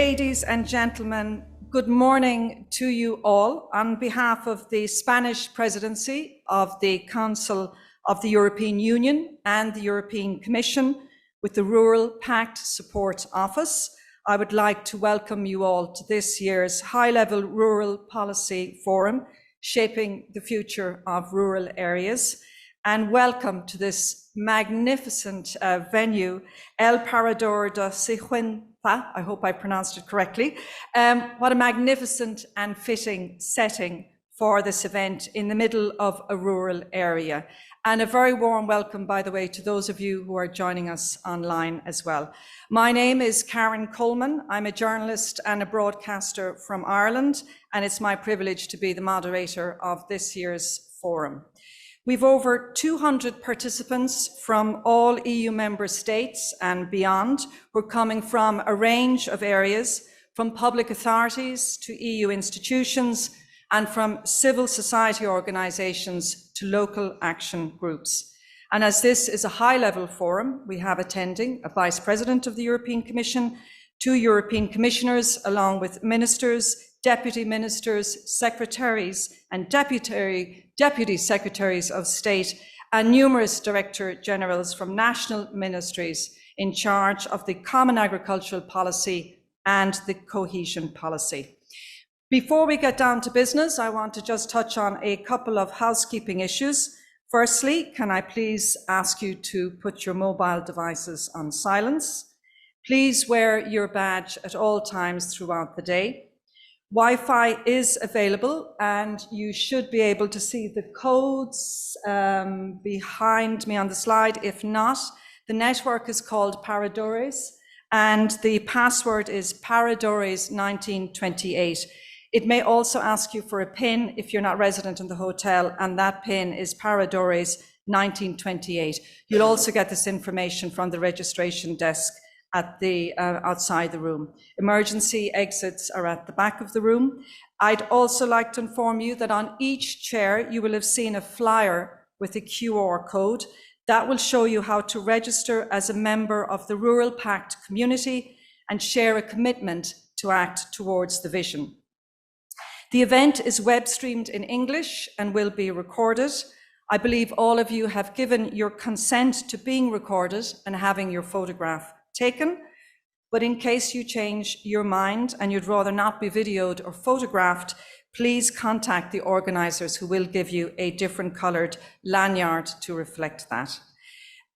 Ladies and gentlemen, good morning to you all. On behalf of the Spanish Presidency of the Council of the European Union and the European Commission with the Rural Pact Support Office, I would like to welcome you all to this year's high-level Rural Policy Forum, Shaping the Future of Rural Areas, and welcome to this magnificent venue, El Parador de Sigüenza. I hope I pronounced it correctly. What a magnificent and fitting setting for this event in the middle of a rural area. And a very warm welcome, by the way, to those of you who are joining us online as well. My name is Karen Coleman. I'm a journalist and a broadcaster from Ireland, and it's my privilege to be the moderator of this year's forum. We've over 200 participants from all EU member states and beyond who are coming from a range of areas, from public authorities to EU institutions, and from civil society organisations to local action groups. And as this is a high-level forum, we have attending a Vice President of the European Commission, 2 European Commissioners, along with ministers, deputy ministers, secretaries, and deputy secretaries of state, and numerous director generals from national ministries in charge of the common agricultural policy and the cohesion policy. Before we get down to business, I want to just touch on a couple of housekeeping issues. Firstly, can I please ask you to put your mobile devices on silence? Please wear your badge at all times throughout the day. Wi-Fi is available, and you should be able to see the codes behind me on the slide. If not, the network is called Paradores, and the password is Paradores1928. It may also ask you for a PIN if you're not resident in the hotel, and that PIN is Paradores1928. You'll also get this information from the registration desk at the outside the room. Emergency exits are at the back of the room. I'd also like to inform you that on each chair you will have seen a flyer with a QR code that will show you how to register as a member of the Rural Pact community and share a commitment to act towards the vision. The event is web streamed in English and will be recorded. I believe all of you have given your consent to being recorded and having your photograph taken, but in case you change your mind and you'd rather not be videoed or photographed, please contact the organisers, who will give you a different coloured lanyard to reflect that.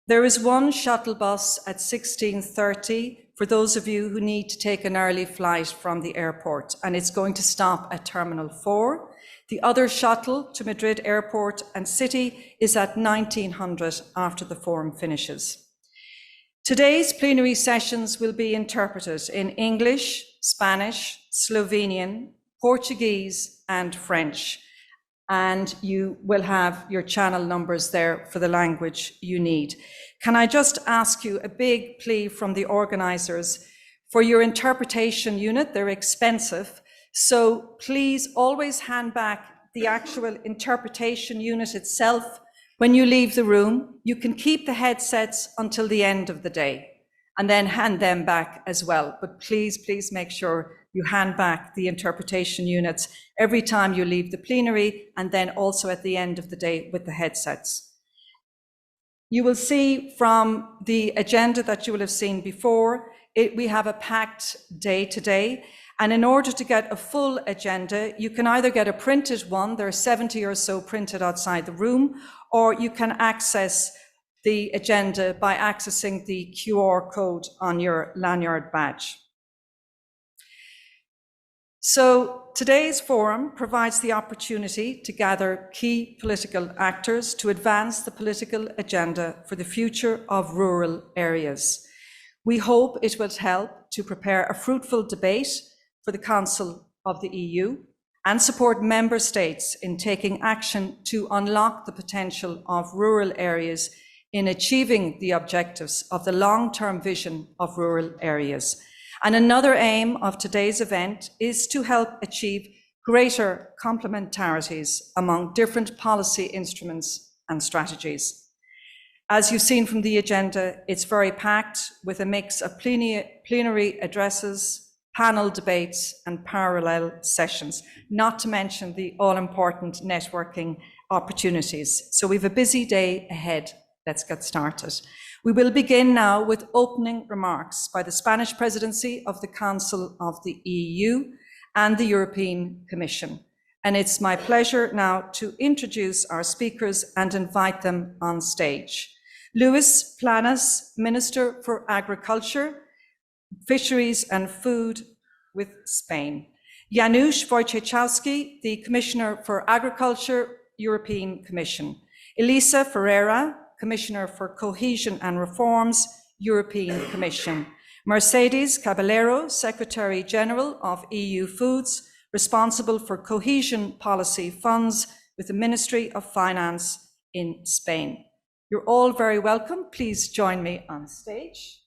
There is one shuttle bus at 16:30 for those of you who need to take an early flight from the airport, and it's going to stop at Terminal 4. The other shuttle to Madrid Airport and City is at 1900 after the forum finishes. Today's plenary sessions will be interpreted in English, Spanish, Slovenian, Portuguese, and French. And you will have your channel numbers there for the language you need. Can I just ask you a big plea from the organisers for your interpretation unit? They're expensive, so please always hand back the actual interpretation unit itself when you leave the room. You can keep the headsets until the end of the day and then hand them back as well. But please, please make sure you hand back the interpretation units every time you leave the plenary, and then also at the end of the day with the headsets. You will see from the agenda that you will have seen before, we have a packed day today. And in order to get a full agenda, you can either get a printed one, there are 70 or so printed outside the room, or you can access the agenda by accessing the QR code on your lanyard badge. So today's forum provides the opportunity to gather key political actors to advance the political agenda for the future of rural areas. We hope it will help to prepare a fruitful debate for the Council of the EU and support member states in taking action to unlock the potential of rural areas in achieving the objectives of the long-term vision of rural areas. And another aim of today's event is to help achieve greater complementarities among different policy instruments and strategies. As you've seen from the agenda, it's very packed with a mix of plenary addresses, panel debates and parallel sessions, not to mention the all-important networking opportunities. So we have a busy day ahead. Let's get started. We will begin now with opening remarks by the Spanish Presidency of the Council of the EU and the European Commission. And it's my pleasure now to introduce our speakers and invite them on stage. Luis Planas, Minister for Agriculture, Fisheries and Food with Spain. Janusz Wojciechowski, the Commissioner for Agriculture, European Commission. Elisa Ferreira, Commissioner for Cohesion and Reforms, European Commission. Mercedes Caballero, Secretary General of EU Foods, responsible for cohesion policy funds with the Ministry of Finance in Spain. You're all very welcome. Please join me on stage.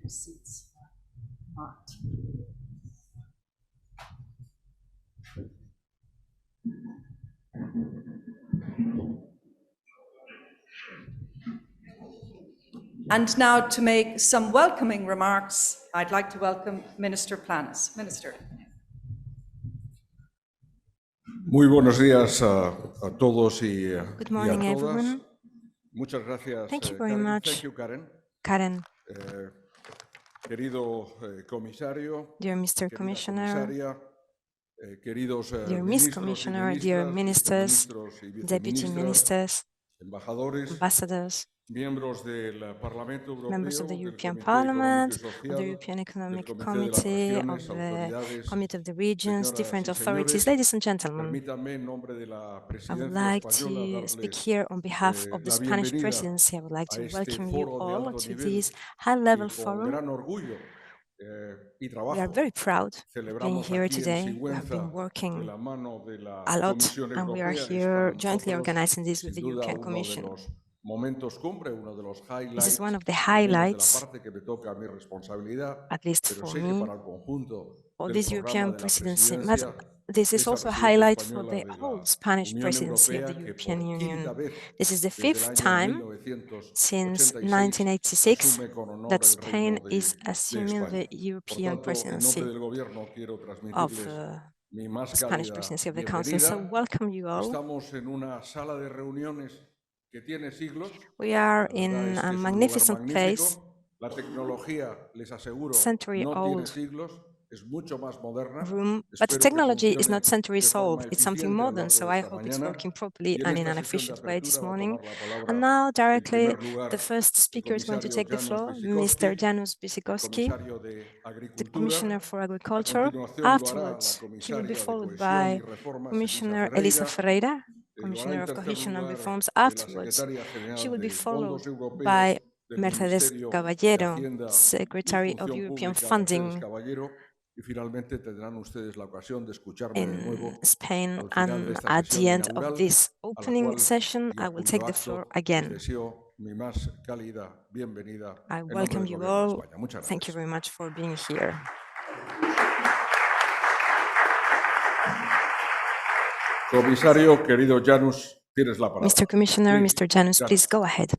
Seats are marked. And now to make some welcoming remarks, I'd like to welcome Minister Planas. Minister. Muy buenos días a todos y Good morning, a todas. everyone. Muchas gracias. Thank you very Karen. much. Thank you, Karen. Karen, Querido comisario, dear Mr. querida Commissioner, comisaria, queridos dear Miss ministros y Commissioner, dear ministras, Ministers, viceministros y Deputy viceministras, Ministers, embajadores, Ambassadors, miembros del Parlamento members Europeo, of the del European Comité Económico y Parliament, of the Social, European del Economic Comité de las Committee, of Regiones, the autoridades, Committee of the Regions, señoras different y authorities. señores, Ladies and gentlemen, permítanme en nombre de la I would Presidencia like española to speak darles here on behalf of the la Spanish bienvenida Presidency. I would like a to este welcome you foro de all alto to nivel this y high-level con forum. gran orgullo y We are trabajo very proud of being celebramos here aquí en today. We have Sigüenza been de working la mano de la a lot, Comisión and we are Europea. Es here para jointly nosotros organizing this with sin the duda European uno de Commission. los momentos cumbre, uno de los This is one highlights, of the al menos de la highlights, parte que me toca a mi responsabilidad, at least pero for sé que me, para el conjunto for del this programa European de la presidency. But presidencia this de is esta also a presidencia highlight for española the de whole la Spanish Unión presidency of the Europea, que European por Union. quinta vez This is the desde el fifth año time since 1986 1986 asume con honor that el Spain reino is de assuming España. the Por European tanto, en nombre presidency del Gobierno quiero of transmitirles mi más Spanish cálida presidency of the Council. So bienvenida. welcome you all. Estamos en una sala de reuniones que tiene siglos. We are La verdad in es que a es un lugar magnificent place, magnífico. La tecnología, les aseguro, century no tiene old siglos. Es mucho más moderna. room, but the Espero que technology is not funcione centuries de forma old, it's something eficiente a lo modern, largo so de I esta hope it's mañana. working properly Y en and in esta an sesión de efficient way this apertura va a morning. tomar la palabra, And now, en directly, primer lugar, the first el speaker is going to comisario take the Janusz floor, Wojciechowski, Mr. Janusz el Wojciechowski, comisario de the Agricultura. Commissioner for A Agriculture. continuación lo hará la Afterwards, he will be comisaria de followed Cohesión y by Reformas, Elisa Commissioner Elisa Ferreira. Ferreira, Lo hará Commissioner en of tercer Cohesion and lugar Reforms. la Afterwards, secretaria she general will be de Fondos followed Europeos by del Mercedes Ministerio de Caballero, Hacienda y Secretary of Función European Pública, Mercedes Funding Caballero. Y finalmente tendrán ustedes la ocasión de escucharme de in nuevo Spain. al final de And esta at sesión the end of inaugural, this a la opening cual session, y I a will cuyo take the floor acto les again. deseo mi más cálida bienvenida I en nombre welcome del you Gobierno de all. España. Muchas Thank you gracias. very much for being here. Comisario, querido Janusz, tienes la palabra. Mr. Commissioner, Please, Mr. Janusz, Janusz. please go ahead.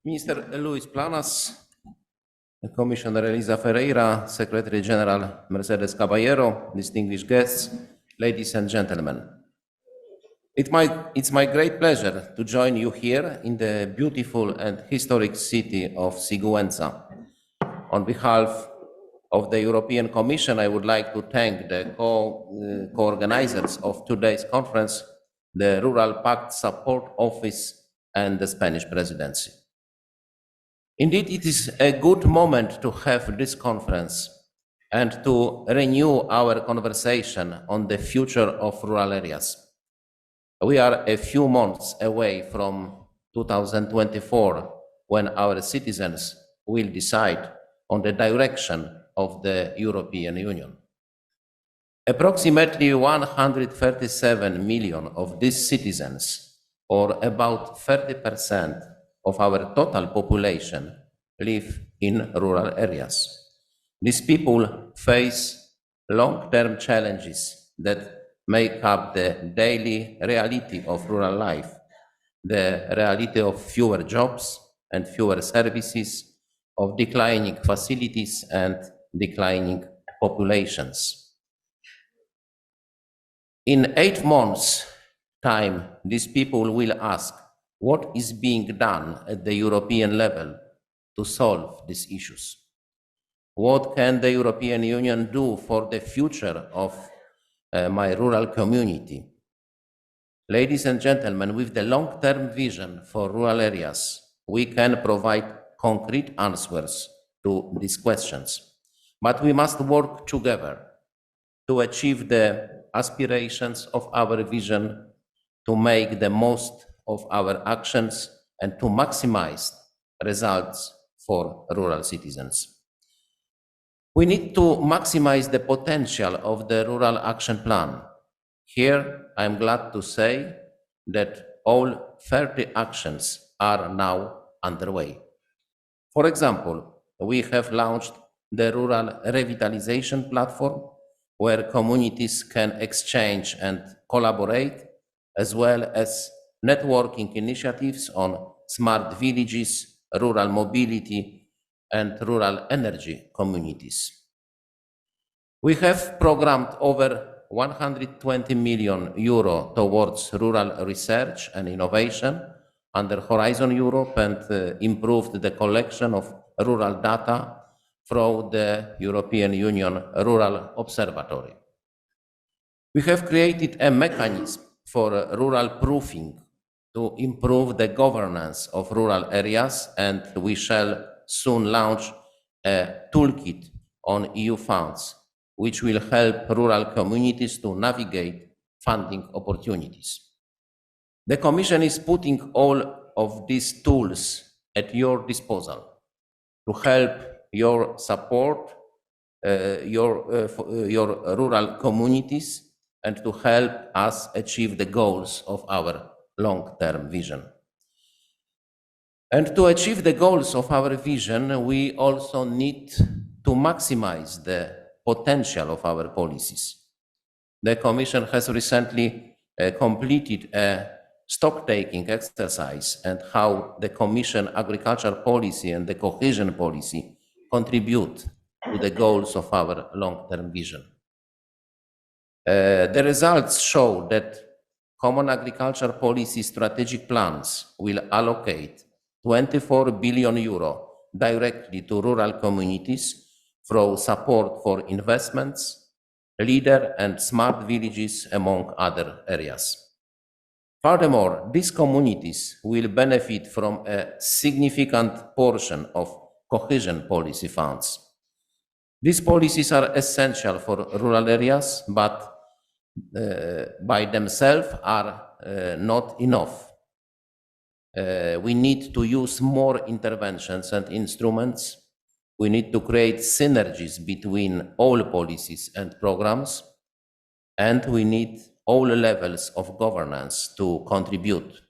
Minister Luis Planas, Commissioner Elisa Ferreira, Secretary General Mercedes Caballero, distinguished guests, ladies and gentlemen. It's my great pleasure to join you here in the beautiful and historic city of Sigüenza. On behalf of the European Commission, I would like to thank the co-organizers of today's conference, the Rural Pact Support Office and the Spanish Presidency. Indeed, it is a good moment to have this conference and to renew our conversation on the future of rural areas. We are a few months away from 2024, when our citizens will decide on the direction of the European Union. Approximately 137 million of these citizens, or about 30%, of our total population live in rural areas. These people face long-term challenges that make up the daily reality of rural life, the reality of fewer jobs and fewer services, of declining facilities and declining populations. In 8 months' time, these people will ask, what is being done at the European level to solve these issues? What can the European Union do for the future of my rural community? Ladies and gentlemen, with the long-term vision for rural areas, we can provide concrete answers to these questions. But we must work together to achieve the aspirations of our vision, to make the most of our actions, and to maximize results for rural citizens. We need to maximize the potential of the Rural Action Plan. Here, I am glad to say that all 30 actions are now underway. For example, we have launched the Rural Revitalization Platform, where communities can exchange and collaborate, as well as networking initiatives on smart villages, rural mobility, and rural energy communities. We have programmed over 120 million euro towards rural research and innovation under Horizon Europe and improved the collection of rural data through the European Union Rural Observatory. We have created a mechanism for rural proofing to improve the governance of rural areas, and we shall soon launch a toolkit on EU funds, which will help rural communities to navigate funding opportunities. The Commission is putting all of these tools at your disposal to help your support your rural communities and to help us achieve the goals of our long-term vision. And to achieve the goals of our vision, we also need to maximize the potential of our policies. The Commission has recently completed a stock-taking exercise and how the Commission agriculture policy and the cohesion policy contribute to the goals of our long-term vision. The results show that common agriculture policy strategic plans will allocate 24 billion euro directly to rural communities through support for investments, leader and smart villages, among other areas. Furthermore, these communities will benefit from a significant portion of cohesion policy funds. These policies are essential for rural areas, but by themselves are not enough. We need to use more interventions and instruments. We need to create synergies between all policies and programs, and we need all levels of governance to contribute.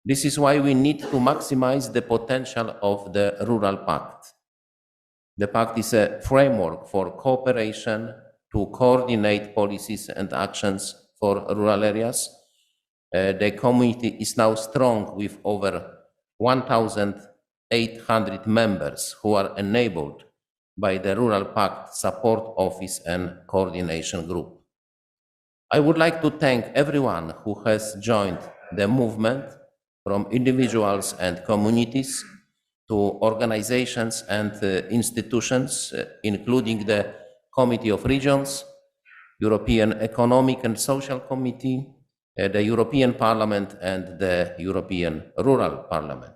This is why we need to maximize the potential of the Rural Pact. The Pact is a framework for cooperation to coordinate policies and actions for rural areas. The community is now strong with over 1,800 members who are enabled by the Rural Pact Support Office and Coordination Group. I would like to thank everyone who has joined the movement, from individuals and communities to organizations and institutions, including the Committee of Regions, European Economic and Social Committee, the European Parliament, and the European Rural Parliament.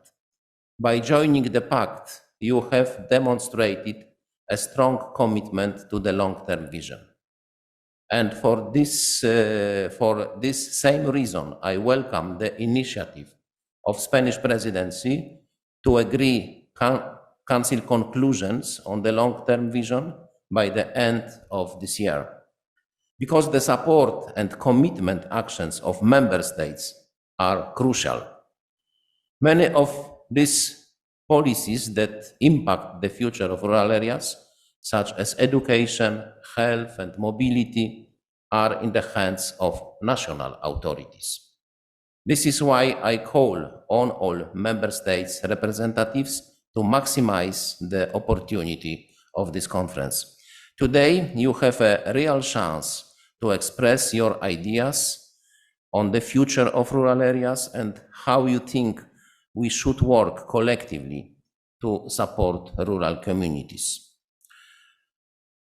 By joining the Pact, you have demonstrated a strong commitment to the long-term vision. And for this same reason, I welcome the initiative of Spanish Presidency to agree Council conclusions on the long-term vision by the end of this year. Because the support and commitment actions of Member States are crucial. Many of these policies that impact the future of rural areas, such as education, health, and mobility, are in the hands of national authorities. This is why I call on all member states' representatives to maximize the opportunity of this conference. Today, you have a real chance to express your ideas on the future of rural areas and how you think we should work collectively to support rural communities.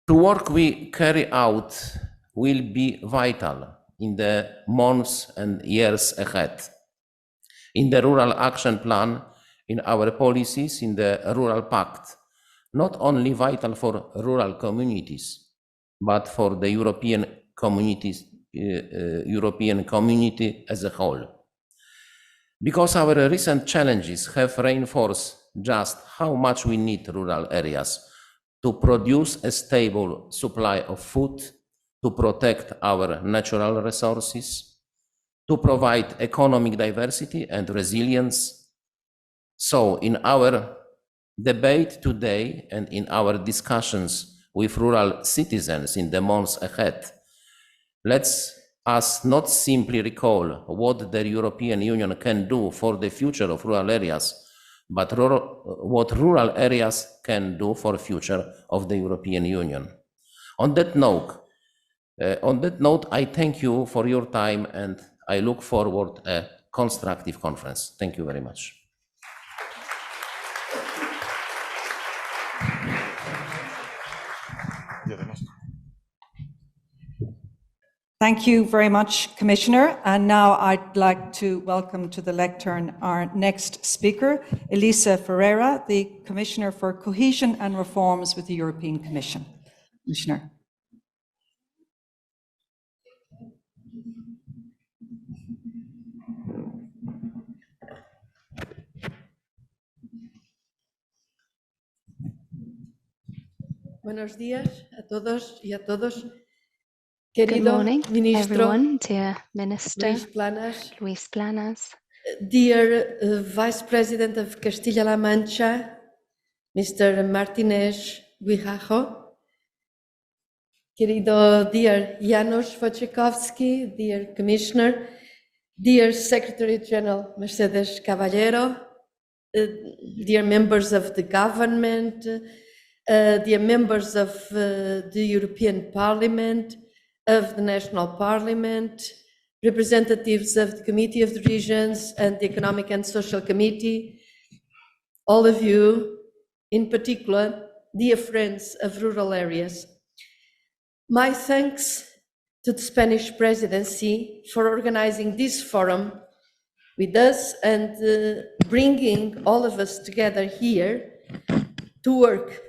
The work we carry out will be vital in the months and years ahead. In the Rural Action Plan, in our policies, in the Rural Pact, not only vital for rural communities, but for the European community as a whole. Because our recent challenges have reinforced just how much we need rural areas to produce a stable supply of food, to protect our natural resources, to provide economic diversity and resilience. So in our debate today and in our discussions with rural citizens in the months ahead, let's us not simply recall what the European Union can do for the future of rural areas, but what rural areas can do for the future of the European Union. On that note, I thank you for your time and I look forward to a constructive conference. Thank you very much. Thank you very much, Commissioner. And now I'd like to welcome to the lectern our next speaker, Elisa Ferreira, the Commissioner for Cohesion and Reforms with the European Commission. Commissioner. Buenos días a todos y a todos. Good Querido morning, Ministro everyone, dear Minister Luis Planas, Luis Planas, dear Vice President of Castilla-La Mancha, Mr. Martinez Guijarro, querido dear Janusz Wojciechowski, dear Commissioner, dear Secretary General Mercedes Caballero, dear members of the government, dear members of the European Parliament, of the National Parliament, representatives of the Committee of the Regions and the Economic and Social Committee, all of you, in particular, dear friends of rural areas. My thanks to the Spanish Presidency for organizing this forum with us and bringing all of us together here to work,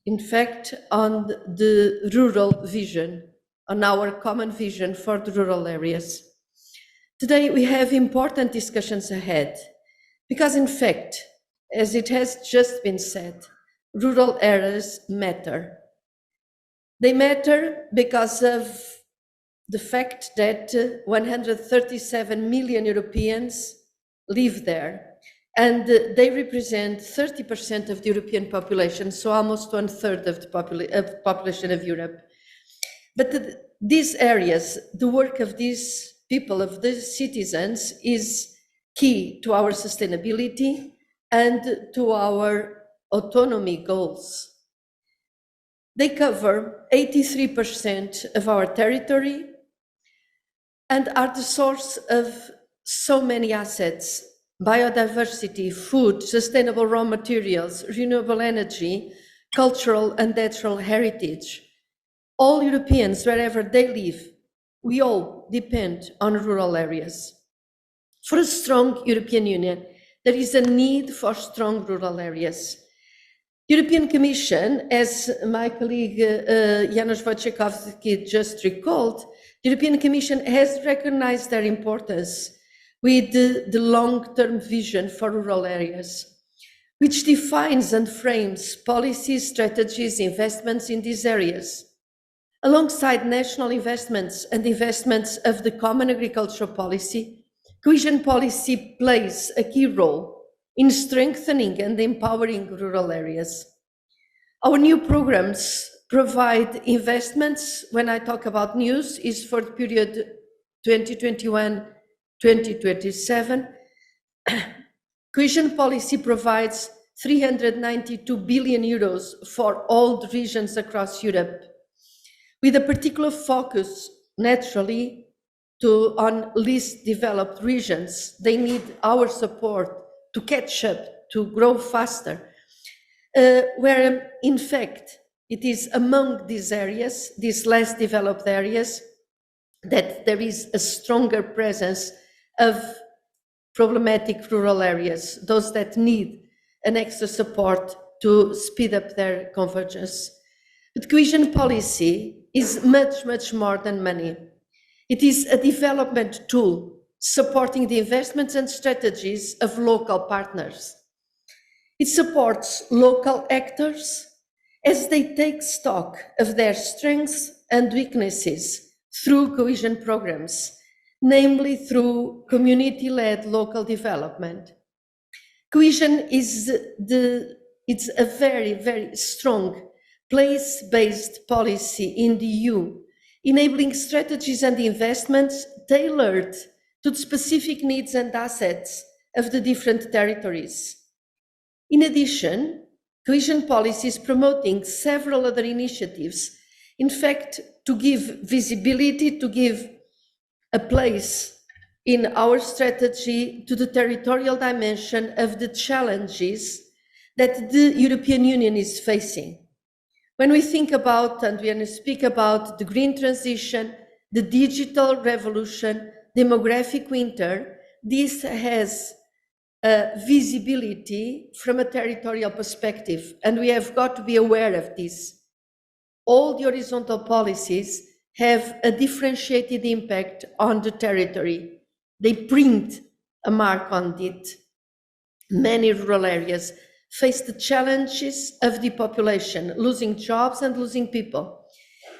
in fact, on the rural vision, on our common vision for the rural areas. Today, we have important discussions ahead, because in fact, as it has just been said, rural areas matter. They matter because of the fact that 137 million Europeans live there, and they represent 30% of the European population, so almost 1/3 of the population of Europe. But these areas, the work of these people, of these citizens, is key to our sustainability and to our autonomy goals. They cover 83% of our territory and are the source of so many assets: biodiversity, food, sustainable raw materials, renewable energy, cultural and natural heritage. All Europeans, wherever they live, we all depend on rural areas. For a strong European Union, there is a need for strong rural areas. The European Commission, as my colleague Janusz Wojciechowski just recalled, the European Commission has recognized their importance with the long-term vision for rural areas, which defines and frames policies, strategies, investments in these areas. Alongside national investments and investments of the common agricultural policy, cohesion policy plays a key role in strengthening and empowering rural areas. Our new programs provide investments. When I talk about news, is for the period 2021-2027. Cohesion policy provides 392 billion euros for all the regions across Europe, with a particular focus, naturally, on least developed regions. They need our support to catch up, to grow faster, where in fact it is among these areas, these less developed areas, that there is a stronger presence of problematic rural areas, those that need an extra support to speed up their convergence. But cohesion policy is much, much more than money. It is a development tool supporting the investments and strategies of local partners. It supports local actors as they take stock of their strengths and weaknesses through cohesion programs, namely through community-led local development. Cohesion is it's a very, very strong place-based policy in the EU, enabling strategies and investments tailored to the specific needs and assets of the different territories. In addition, cohesion policy is promoting several other initiatives, in fact, to give visibility, to give a place in our strategy to the territorial dimension of the challenges that the European Union is facing. When we think about, and we speak about the green transition, the digital revolution, demographic winter, this has visibility from a territorial perspective, and we have got to be aware of this. All the horizontal policies have a differentiated impact on the territory. They print a mark on it. Many rural areas face the challenges of depopulation, losing jobs and losing people.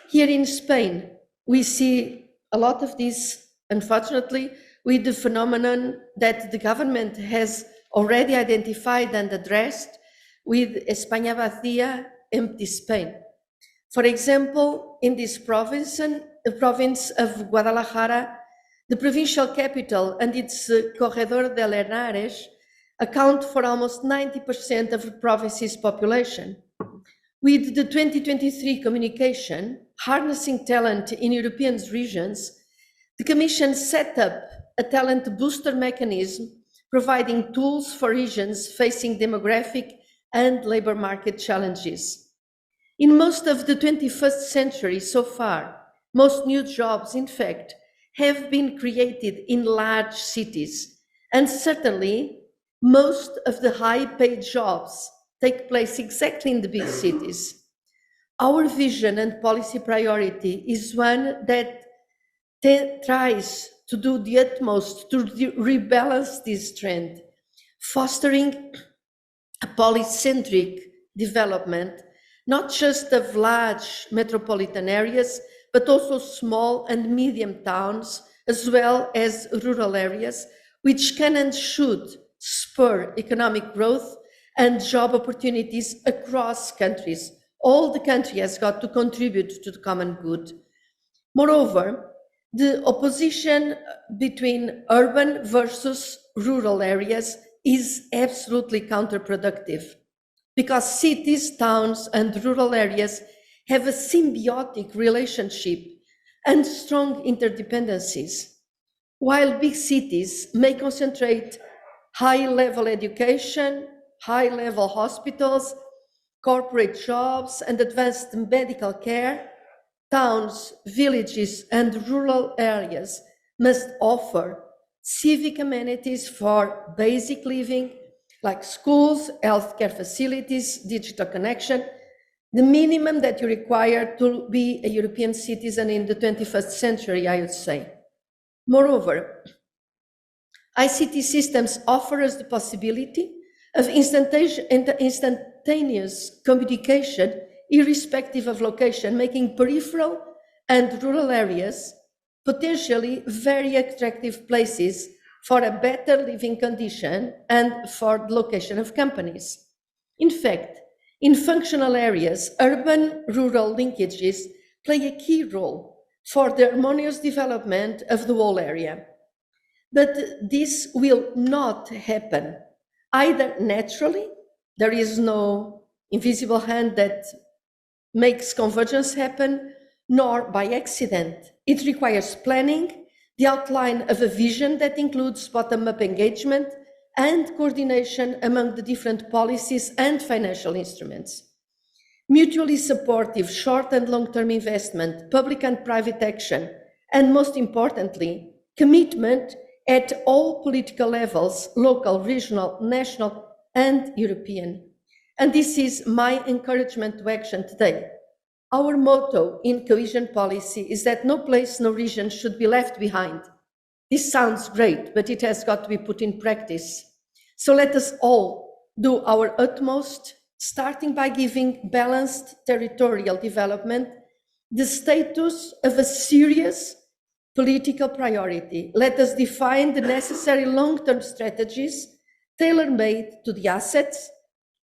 Here in Spain, we see a lot of this, unfortunately, with the phenomenon that the government has already identified and addressed with España vacía, empty Spain. For example, in this province, the province of Guadalajara, the provincial capital and its Corredor de Henares account for almost 90% of the province's population. With the 2023 communication, Harnessing Talent in European Regions, the Commission set up a talent booster mechanism, providing tools for regions facing demographic and labor market challenges. In most of the 21st century so far, most new jobs, in fact, have been created in large cities, and certainly most of the high-paid jobs take place exactly in the big cities. Our vision and policy priority is one that tries to do the utmost to rebalance this trend, fostering a polycentric development, not just of large metropolitan areas, but also small and medium towns, as well as rural areas, which can and should spur economic growth and job opportunities across countries. All the country has got to contribute to the common good. Moreover, the opposition between urban versus rural areas is absolutely counterproductive, because cities, towns, and rural areas have a symbiotic relationship and strong interdependencies. While big cities may concentrate high-level education, high-level hospitals, corporate jobs, and advanced medical care, towns, villages, and rural areas must offer civic amenities for basic living, like schools, healthcare facilities, digital connection, the minimum that you require to be a European citizen in the 21st century, I would say. Moreover, ICT systems offer us the possibility of instantaneous communication irrespective of location, making peripheral and rural areas potentially very attractive places for a better living condition and for the location of companies. In fact, in functional areas, urban-rural linkages play a key role for the harmonious development of the whole area. But this will not happen either naturally, there is no invisible hand that makes convergence happen, nor by accident. It requires planning, the outline of a vision that includes bottom-up engagement and coordination among the different policies and financial instruments. Mutually supportive short and long-term investment, public and private action, and most importantly, commitment at all political levels, local, regional, national, and European. And this is my encouragement to action today. Our motto in cohesion policy is that no place, no region should be left behind. This sounds great, but it has got to be put in practice. So let us all do our utmost, starting by giving balanced territorial development the status of a serious political priority. Let us define the necessary long-term strategies tailor-made to the assets,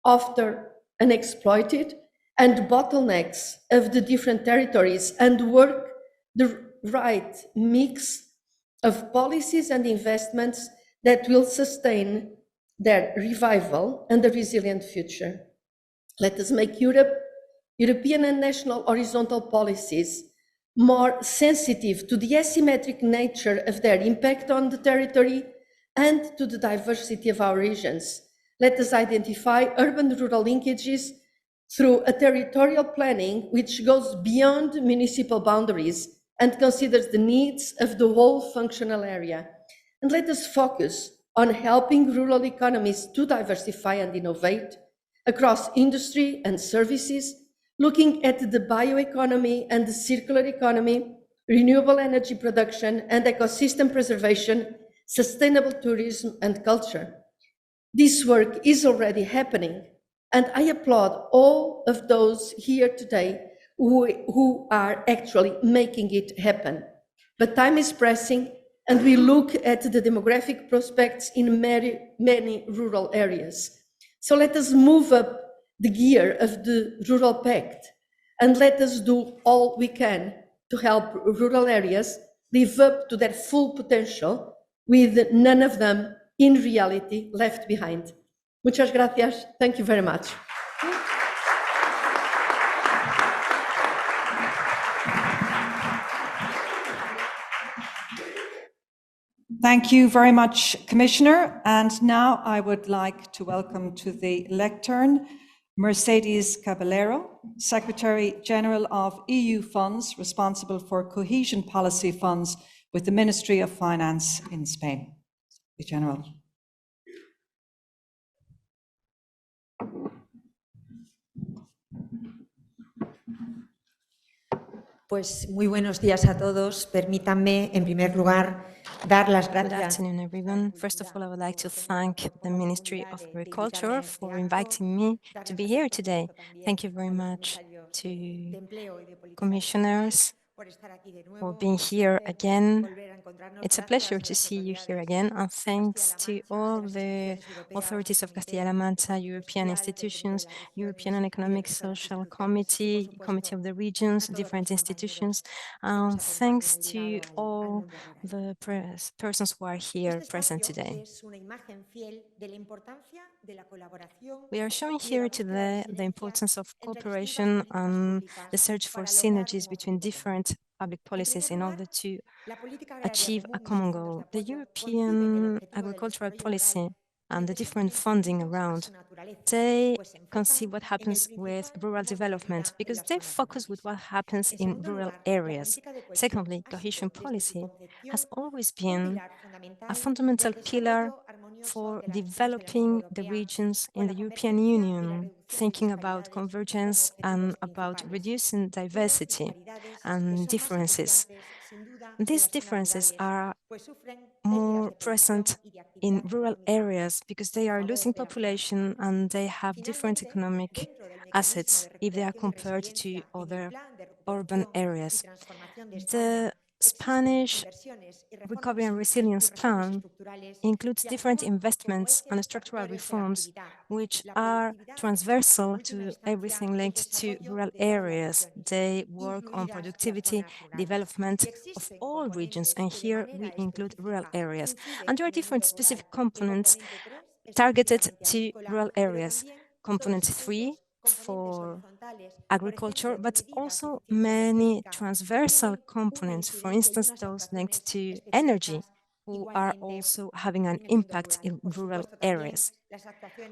often unexploited, and bottlenecks of the different territories, and work the right mix of policies and investments that will sustain their revival and a resilient future. Let us make European and national horizontal policies more sensitive to the asymmetric nature of their impact on the territory and to the diversity of our regions. Let us identify urban-rural linkages through a territorial planning which goes beyond municipal boundaries and considers the needs of the whole functional area. And let us focus on helping rural economies to diversify and innovate across industry and services, looking at the bioeconomy and the circular economy, renewable energy production and ecosystem preservation, sustainable tourism and culture. This work is already happening, and I applaud all of those here today who are actually making it happen. But time is pressing, and we look at the demographic prospects in many rural areas. So let us move up the gear of the Rural Pact, and let us do all we can to help rural areas live up to their full potential, with none of them in reality left behind. Muchas gracias. Thank you very much. Thank you very much, Commissioner. And now I would like to welcome to the lectern Mercedes Caballero, Secretary General of EU Funds, responsible for cohesion policy funds with the Ministry of Finance in Spain. General. Pues muy buenos días a todos. Permítanme, en primer lugar, dar las Good gracias. afternoon, everyone. First of all, I would like to thank the Ministry of Agriculture for inviting me to be here today. Thank you very much to commissioners for being here again. It's a pleasure to see you here again, and thanks to all the authorities of Castilla-La Mancha, European institutions, European and Economic Social Committee, Committee of the Regions, different institutions, and thanks to all the persons who are here present today. We are showing here today the importance of cooperation and the search for synergies between different public policies in order to achieve a common goal. The European agricultural policy and the different funding around, they conceive what happens with rural development because they focus with what happens in rural areas. Secondly, cohesion policy has always been a fundamental pillar for developing the regions in the European Union, thinking about convergence and about reducing diversity and differences. These differences are more present in rural areas because they are losing population and they have different economic assets if they are compared to other urban areas. The Spanish Recovery and Resilience Plan includes different investments and structural reforms which are transversal to everything linked to rural areas. They work on productivity, development of all regions, and here we include rural areas. And there are different specific components targeted to rural areas. Component 3 for agriculture, but also many transversal components, for instance, those linked to energy, who are also having an impact in rural areas.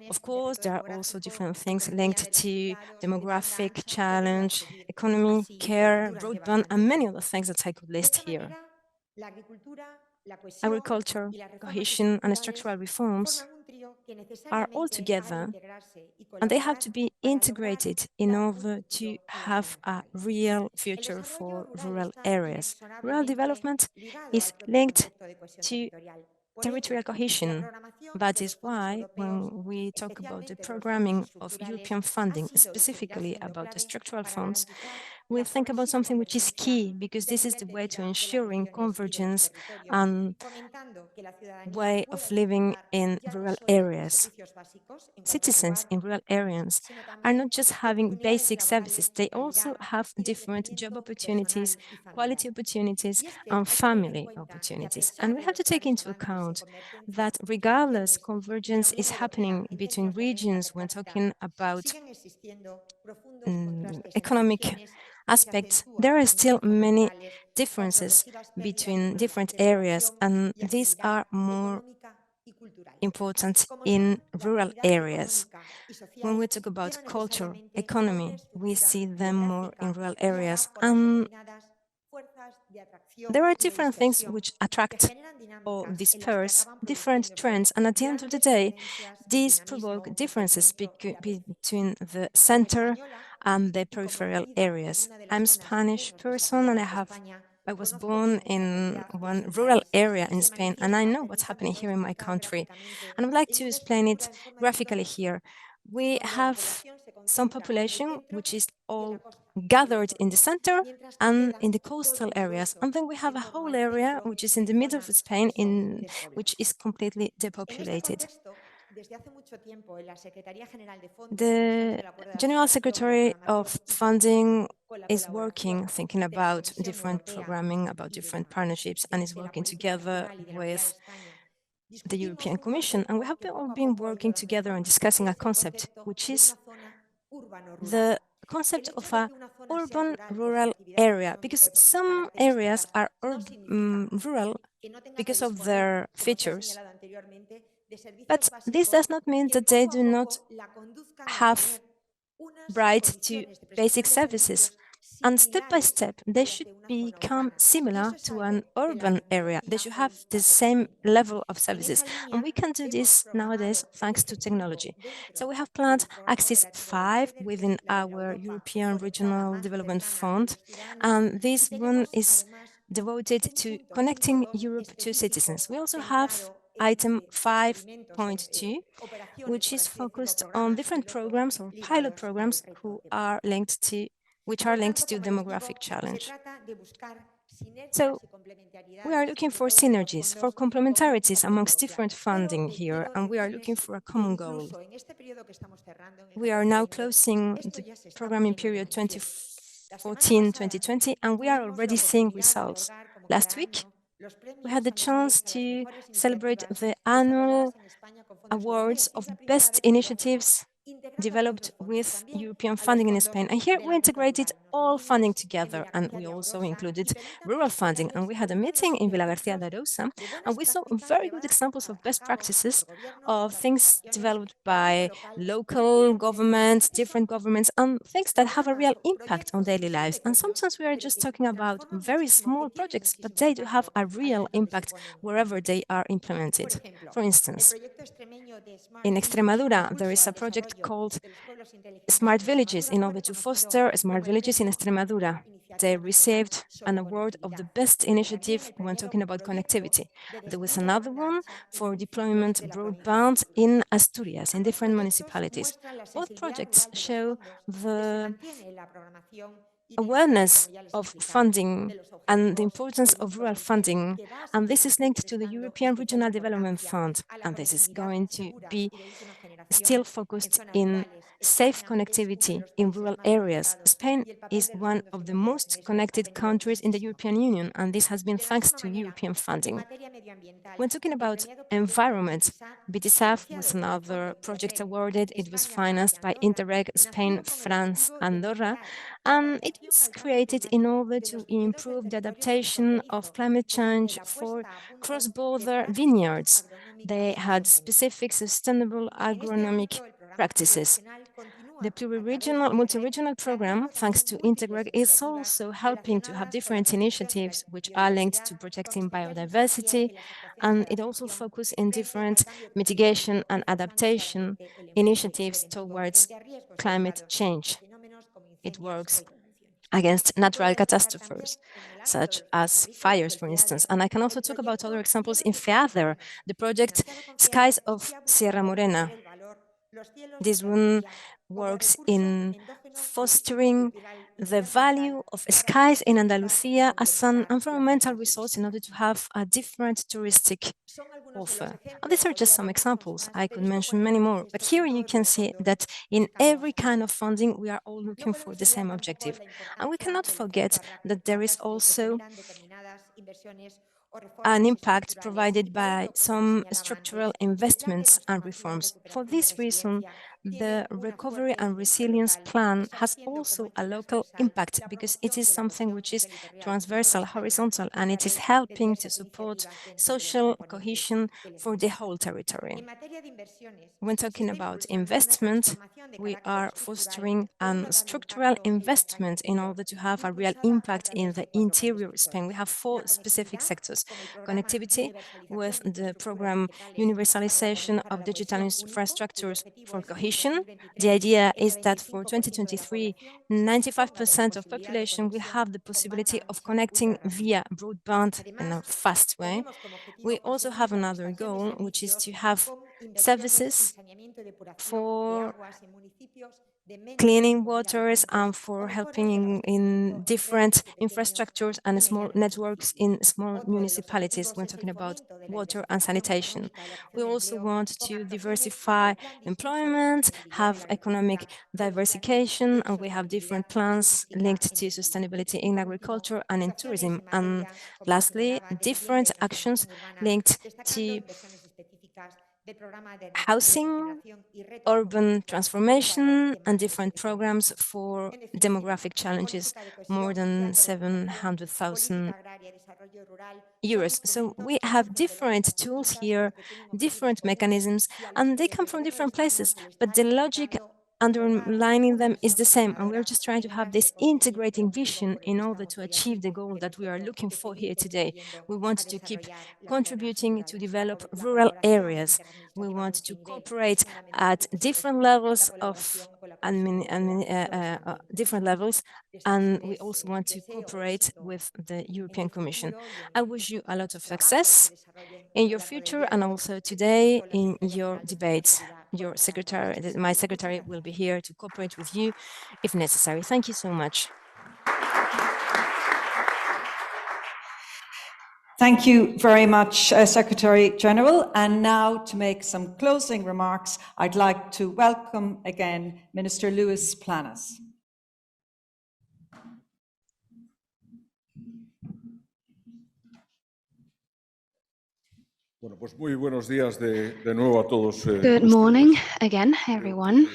Of course, there are also different things linked to demographic challenge, economy, care, broadband, and many other things that I could list here. Agriculture, cohesion, and structural reforms are all together, and they have to be integrated in order to have a real future for rural areas. Rural development is linked to territorial cohesion. That is why when we talk about the programming of European funding, specifically about the structural funds, we think about something which is key, because this is the way to ensuring convergence and way of living in rural areas. Citizens in rural areas are not just having basic services, they also have different job opportunities, quality opportunities, and family opportunities. And we have to take into account that regardless convergence is happening between regions when talking about economic aspects, there are still many differences between different areas, and these are more important in rural areas. When we talk about culture, economy, we see them more in rural areas. And there are different things which attract or disperse different trends. And at the end of the day, these provoke differences between the center and the peripheral areas. I'm a Spanish person, and I was born in one rural area in Spain, and I know what's happening here in my country. And I would like to explain it graphically here. We have some population which is all gathered in the center and in the coastal areas. And then we have a whole area which is in the middle of Spain, which is completely depopulated. The General Secretary of Funding is working, thinking about different programming, about different partnerships, and is working together with the European Commission. And we have all been working together and discussing a concept, which is the concept of a urban-rural area, because some areas are rural because of their features. But this does not mean that they do not have right to basic services. And step by step, they should become similar to an urban area. They should have the same level of services. And we can do this nowadays thanks to technology. So we have planned Axis 5 within our European Regional Development Fund. And this one is devoted to connecting Europe to citizens. We also have item 5.2, which is focused on different programs or pilot programs which are linked to demographic challenge. So we are looking for synergies, for complementarities amongst different funding here, and we are looking for a common goal. We are now closing the programming period 2014-2020, and we are already seeing results. Last week, we had the chance to celebrate the annual awards of best initiatives developed with European funding in Spain. And here we integrated all funding together, and we also included rural funding. And we had a meeting in Villa García de Arousa, and we saw very good examples of best practices of things developed by local governments, different governments, and things that have a real impact on daily lives. And sometimes we are just talking about very small projects, but they do have a real impact wherever they are implemented. For instance, in Extremadura, there is a project called Smart Villages in order to foster smart villages in Extremadura. They received an award of the best initiative when talking about connectivity. There was another one for deployment broadband in Asturias, in different municipalities. Both projects show the awareness of funding and the importance of rural funding, and this is linked to the European Regional Development Fund, and this is going to be still focused in safe connectivity in rural areas. Spain is one of the most connected countries in the European Union, and this has been thanks to European funding. When talking about environment, BTSAF was another project awarded. It was financed by Interreg, Spain, France, Andorra, and it was created in order to improve the adaptation of climate change for cross-border vineyards. They had specific sustainable agronomic practices. The pluri-regional, multi-regional program, thanks to Interreg, is also helping to have different initiatives which are linked to protecting biodiversity, and it also focuses in different mitigation and adaptation initiatives towards climate change. It works against natural catastrophes, such as fires, for instance. And I can also talk about other examples in FEADER, the project Skies of Sierra Morena. This one works in fostering the value of skies in Andalusia as an environmental resource in order to have a different touristic offer. And these are just some examples. I could mention many more, but here you can see that in every kind of funding, we are all looking for the same objective. And we cannot forget that there is also an impact provided by some structural investments and reforms. For this reason, the Recovery and Resilience Plan has also a local impact because it is something which is transversal, horizontal, and it is helping to support social cohesion for the whole territory. When talking about investment, we are fostering structural investment in order to have a real impact in the interior Spain. We have 4 specific sectors: connectivity with the program universalization of digital infrastructures for cohesion. The idea is that for 2023, 95% of population will have the possibility of connecting via broadband in a fast way. We also have another goal, which is to have services for cleaning waters and for helping in different infrastructures and small networks in small municipalities when talking about water and sanitation. We also want to diversify employment, have economic diversification, and we have different plans linked to sustainability in agriculture and in tourism. And lastly, different actions linked to housing, urban transformation, and different programs for demographic challenges, more than 700,000 euros. So we have different tools here, different mechanisms, and they come from different places, but the logic underlining them is the same, and we're just trying to have this integrating vision in order to achieve the goal that we are looking for here today. We want to keep contributing to develop rural areas. We want to cooperate at different levels of different levels, and we also want to cooperate with the European Commission. I wish you a lot of success in your future and also today in your debates. Your secretary, my secretary, will be here to cooperate with you if necessary. Thank you so much. Thank you very much, Secretary General. And now to make some closing remarks, I'd like to welcome again Minister Luis Planas. Bueno, pues muy buenos días de nuevo a todos. Good morning again, everyone.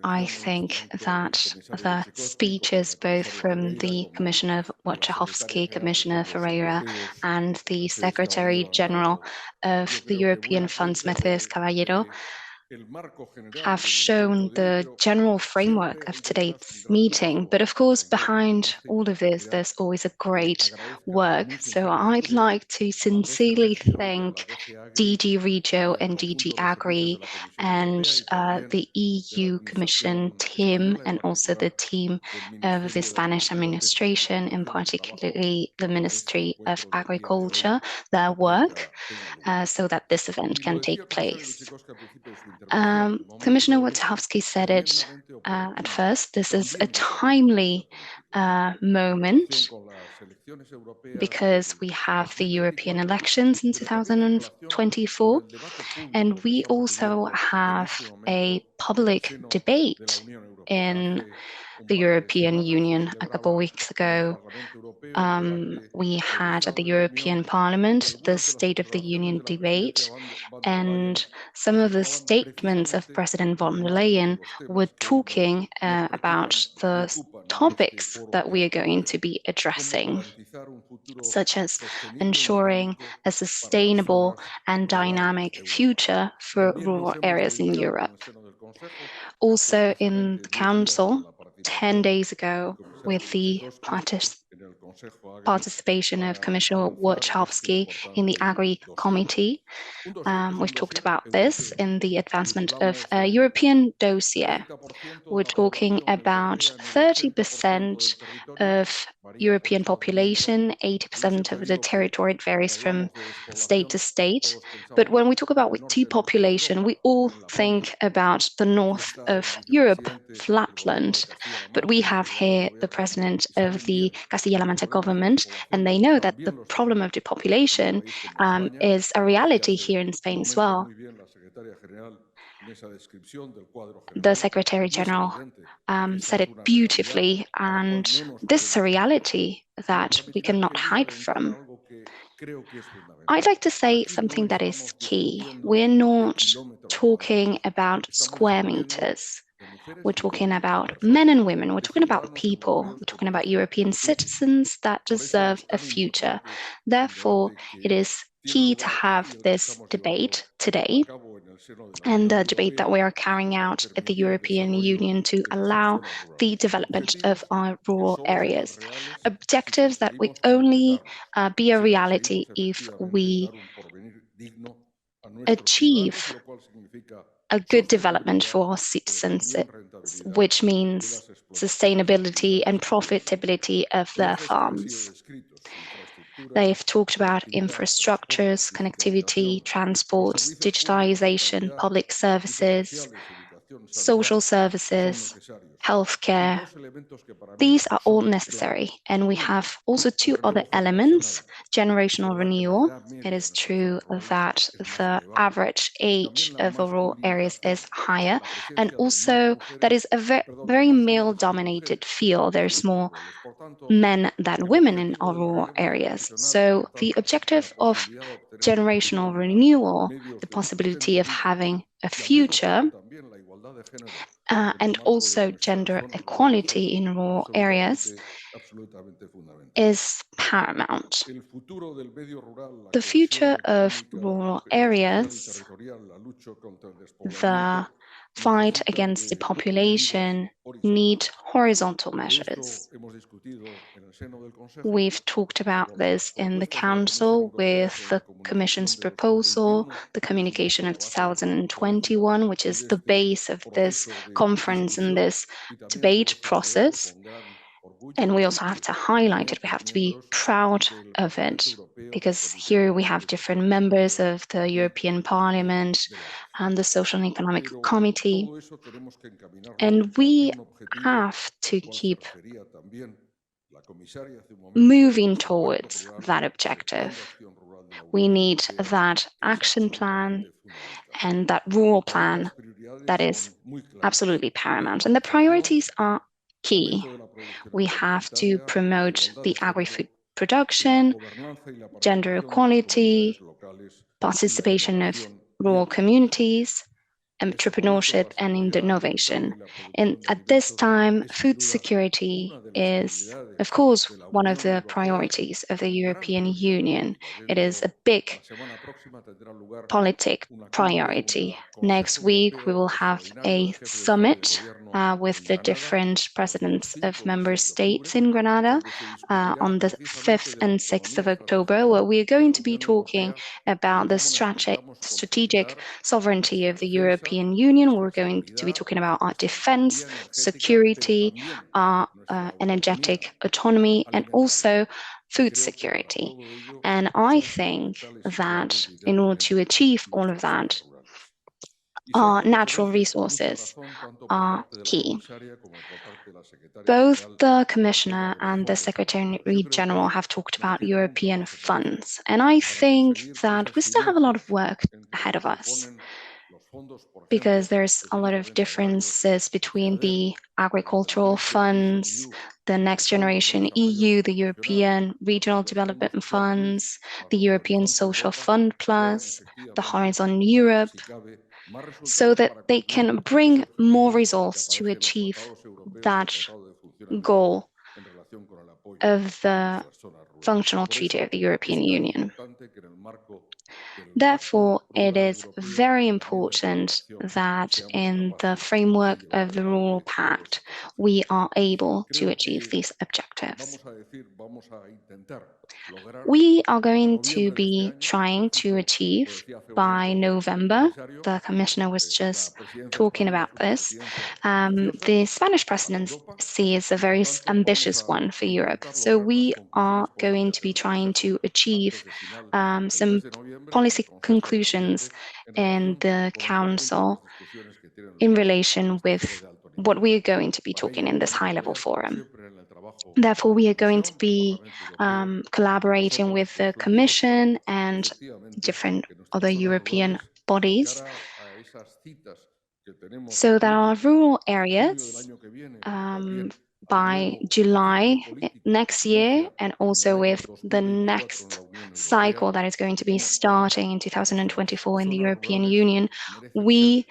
I think that the speeches both from the Commissioner Wojciechowski, Commissioner Ferreira, and the Secretary General of the European Funds, Matthias Caballero, have shown the general framework of today's meeting. But of course, behind all of this, there's always a great work. So I'd like to sincerely thank DG Regio and DG Agri and the EU Commission team, and also the team of the Spanish administration, and particularly the Ministry of Agriculture, their work so that this event can take place. Commissioner Wojciechowski said it at first, this is a timely moment because we have the European elections in 2024, and we also have a public debate in the European Union. A couple of weeks ago, we had at the European Parliament the State of the Union debate, and some of the statements of President von der Leyen were talking about the topics that we are going to be addressing, such as ensuring a sustainable and dynamic future for rural areas in Europe. Also in the Council, 10 days ago, with the participation of Commissioner Wojciechowski in the Agri Committee, we've talked about this in the advancement of a European dossier. We're talking about 30% of European population, 80% of the territory. It varies from state to state. But when we talk about with two population, we all think about the north of Europe, flatland. But we have here the president of the Castilla-La Mancha government, and they know that the problem of depopulation is a reality here in Spain as well. The Secretary General said it beautifully, and this is a reality that we cannot hide from. I'd like to say something that is key. We're not talking about square meters. We're talking about men and women. We're talking about people. We're talking about European citizens that deserve a future. Therefore, it is key to have this debate today, and the debate that we are carrying out at the European Union to allow the development of our rural areas. Objectives that will only be a reality if we achieve a good development for our citizens, which means sustainability and profitability of their farms. They've talked about infrastructures, connectivity, transports, digitalization, public services, social services, healthcare. These are all necessary. And we have also two other elements: generational renewal. It is true that the average age of rural areas is higher, and also that is a very male-dominated field. There's more men than women in our rural areas. So the objective of generational renewal, the possibility of having a future, and also gender equality in rural areas is paramount. The future of rural areas, the fight against depopulation, need horizontal measures. We've talked about this in the Council with the Commission's proposal, the communication of 2021, which is the base of this conference and this debate process. And we also have to highlight it. We have to be proud of it, because here we have different members of the European Parliament and the Social and Economic Committee. And we have to keep moving towards that objective. We need that action plan and that rural plan that is absolutely paramount. And the priorities are key. We have to promote the agri-food production, gender equality, participation of rural communities, entrepreneurship and innovation. And at this time, food security is, of course, one of the priorities of the European Union. It is a big politic priority. Next week, we will have a summit with the different presidents of member states in Granada on the 5th and 6th of October, where we are going to be talking about the strategic sovereignty of the European Union. We're going to be talking about our defense, security, our energetic autonomy, and also food security. And I think that in order to achieve all of that, our natural resources are key. Both the Commissioner and the Secretary General have talked about European funds, and I think that we still have a lot of work ahead of us, because there's a lot of differences between the agricultural funds, the Next Generation EU, the European Regional Development Funds, the European Social Fund Plus, the Horizon Europe, so that they can bring more resources to achieve that goal of the functional treaty of the European Union. Therefore, it is very important that in the framework of the Rural Pact, we are able to achieve these objectives. We are going to be trying to achieve by November. The Commissioner was just talking about this. The Spanish presidency is a very ambitious one for Europe. So we are going to be trying to achieve some policy conclusions in the Council in relation with what we are going to be talking in this high-level forum. Therefore, we are going to be collaborating with the Commission and different other European bodies, so that our rural areas by July next year, and also with the next cycle that is going to be starting in 2024 in the European Union, we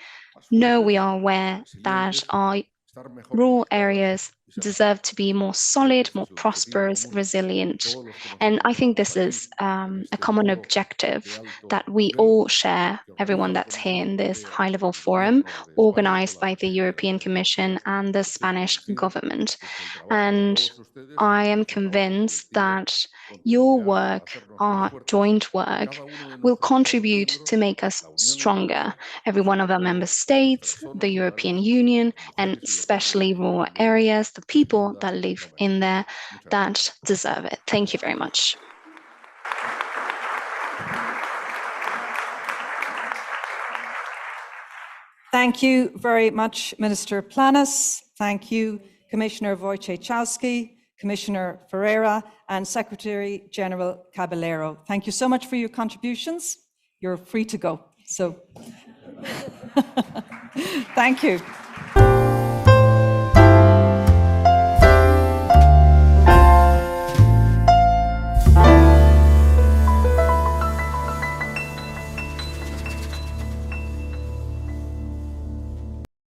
are aware that our rural areas deserve to be more solid, more prosperous, resilient. And I think this is a common objective that we all share, everyone that's here in this high-level forum, organized by the European Commission and the Spanish government. And I am convinced that your work, our joint work, will contribute to make us stronger, every one of our member states, the European Union, and especially rural areas, the people that live in there that deserve it. Thank you very much. Thank you very much, Minister Planas. Thank you, Commissioner Wojciechowski, Commissioner Ferreira, and Secretary General Caballero. Thank you so much for your contributions. You're free to go. So, thank you.